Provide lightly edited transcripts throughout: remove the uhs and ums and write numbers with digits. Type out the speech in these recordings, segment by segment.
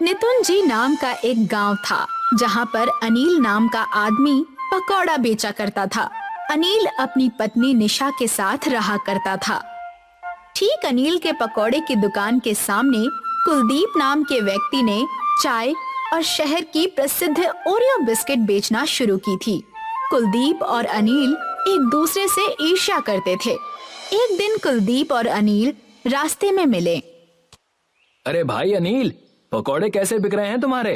नितुंजी नाम का एक गांव था जहां पर अनिल नाम का आदमी पकौड़ा बेचा करता था। अनिल अपनी पत्नी निशा के साथ रहा करता था। ठीक अनिल के पकौड़े की दुकान के सामने कुलदीप नाम के व्यक्ति ने चाय और शहर की प्रसिद्ध ओरियो बिस्किट बेचना शुरू की थी। कुलदीप और अनिल एक दूसरे से ईर्ष्या करते थे। एक दिन कुलदीप और अनिल रास्ते में मिले। अरे भाई अनिल, पकौड़े कैसे बिक रहे हैं तुम्हारे?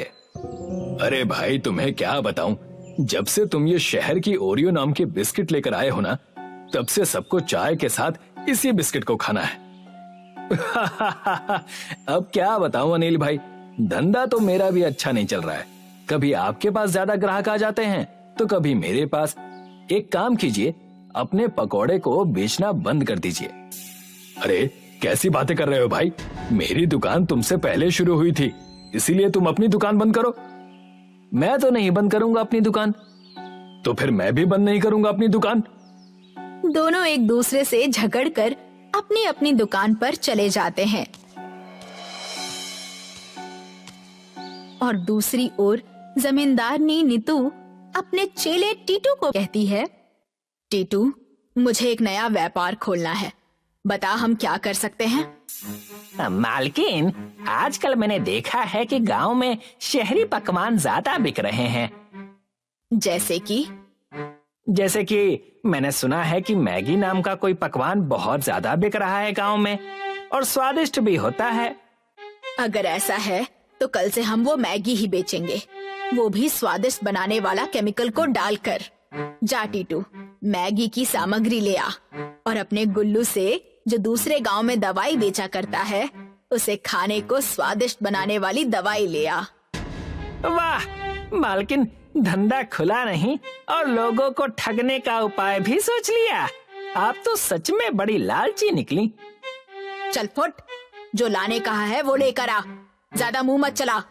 अरे भाई तुम्हें क्या बताऊं, जब से तुम ये शहर की ओरियो नाम के बिस्किट लेकर आए हो ना, तब से सबको चाय के साथ इसी बिस्किट को खाना है। अब क्या बताऊं अनिल भाई, धंधा तो मेरा भी अच्छा नहीं चल रहा है। कभी आपके पास ज्यादा ग्राहक आ जाते हैं तो कभी मेरे पास। एक काम कीजिए, अपने पकौड़े को बेचना बंद कर दीजिए। अरे कैसी बातें कर रहे हो भाई, मेरी दुकान तुमसे पहले शुरू हुई थी, इसीलिए तुम अपनी दुकान बंद करो। मैं तो नहीं बंद करूंगा अपनी दुकान। तो फिर मैं भी बंद नहीं करूंगा अपनी दुकान। दोनों एक दूसरे से झगड़कर अपनी अपनी दुकान पर चले जाते हैं। और दूसरी ओर जमींदारनी नीतू अपने चेले टीटू को कहती है, टीटू, मुझे एक नया व्यापार खोलना है, बता हम क्या कर सकते हैं? मालकिन, आजकल मैंने देखा है कि गांव में शहरी पकवान ज्यादा बिक रहे हैं। जैसे कि मैंने सुना है कि मैगी नाम का कोई पकवान बहुत ज्यादा बिक रहा है गांव में, और स्वादिष्ट भी होता है। अगर ऐसा है तो कल से हम वो मैगी ही बेचेंगे, वो भी स्वादिष्ट बनाने वाला केमिकल को डालकर। जा टीटू, मैगी की सामग्री ले आ और अपने गुल्लू से, जो दूसरे गांव में दवाई बेचा करता है, उसे खाने को स्वादिष्ट बनाने वाली दवाई ले आ। वाह मालकिन, धंधा खुला नहीं और लोगों को ठगने का उपाय भी सोच लिया। आप तो सच में बड़ी लालची निकली। चल फुट, जो लाने कहा है वो लेकर आ, ज्यादा मुंह मत चला।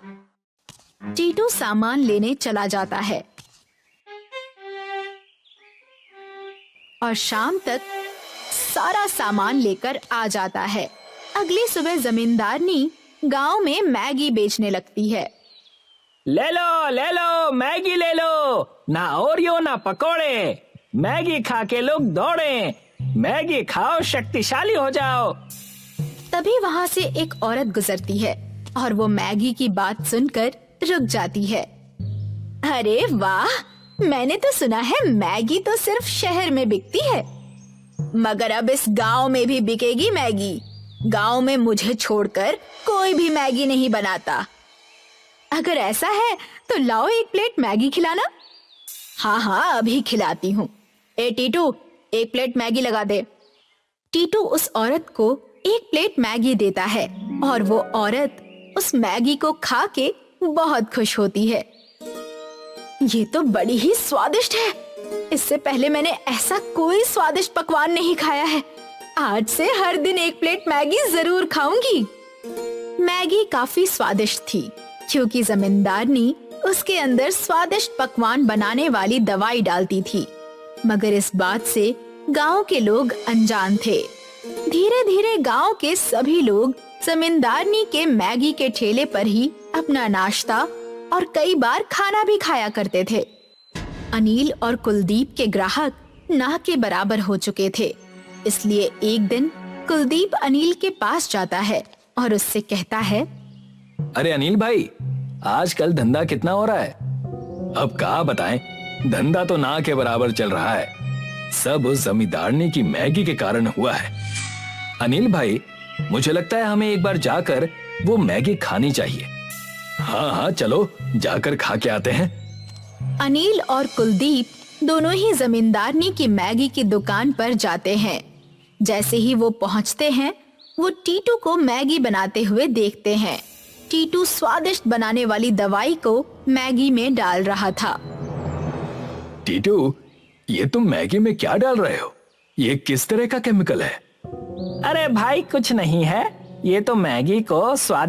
टीटू सामान लेने चला जाता है और शाम तक सारा सामान लेकर आ जाता है। अगली सुबह जमींदारनी गांव में मैगी बेचने लगती है। ले लो मैगी ले लो, ना ओरियो ना पकोड़े, मैगी खा के लोग दौड़े, मैगी खाओ शक्तिशाली हो जाओ। तभी वहाँ से एक औरत गुजरती है और वो मैगी की बात सुनकर रुक जाती है। अरे वाह, मैंने तो सुना है मैगी तो सिर्फ शहर में बिकती है, मगर अब इस गांव में भी बिकेगी मैगी। गांव में मुझे छोड़कर कोई भी मैगी नहीं बनाता। अगर ऐसा है तो लाओ एक प्लेट मैगी खिलाना। हाँ, अभी खिलाती हूँ। ए टीटू, एक प्लेट मैगी लगा दे। टीटू उस औरत को एक प्लेट मैगी देता है और वो औरत उस मैगी को खा के बहुत खुश होती है। ये तो बड़ी ही स्वादिष्ट है, इससे पहले मैंने ऐसा कोई स्वादिष्ट पकवान नहीं खाया है। आज से हर दिन एक प्लेट मैगी जरूर खाऊंगी। मैगी काफी स्वादिष्ट थी क्योंकि जमींदारनी उसके अंदर स्वादिष्ट पकवान बनाने वाली दवाई डालती थी, मगर इस बात से गांव के लोग अनजान थे। धीरे धीरे गांव के सभी लोग जमींदारनी के मैगी के ठेले पर ही अपना नाश्ता और कई बार खाना भी खाया करते थे। अनिल और कुलदीप के ग्राहक ना के बराबर हो चुके थे, इसलिए एक दिन कुलदीप अनिल के पास जाता है और उससे कहता है, अरे अनिल भाई, आजकल धंधा कितना हो रहा है? अब क्या बताएं, धंधा तो ना के बराबर चल रहा है। सब उस जमींदारनी की मैगी के कारण हुआ है। अनिल भाई, मुझे लगता है हमें एक बार जाकर वो मैगी खानी चाहिए। हाँ, चलो जाकर खा के आते हैं। अनिल और कुलदीप दोनों ही जमींदारनी की मैगी की दुकान पर जाते हैं। जैसे ही वो पहुंचते हैं, वो टीटू को मैगी बनाते हुए देखते हैं। टीटू स्वादिष्ट बनाने वाली दवाई को मैगी में डाल रहा था। टीटू, ये तुम मैगी में क्या डाल रहे हो? ये किस तरह का केमिकल है? अरे भाई, कुछ नहीं है, ये तो मैगी को स्वाद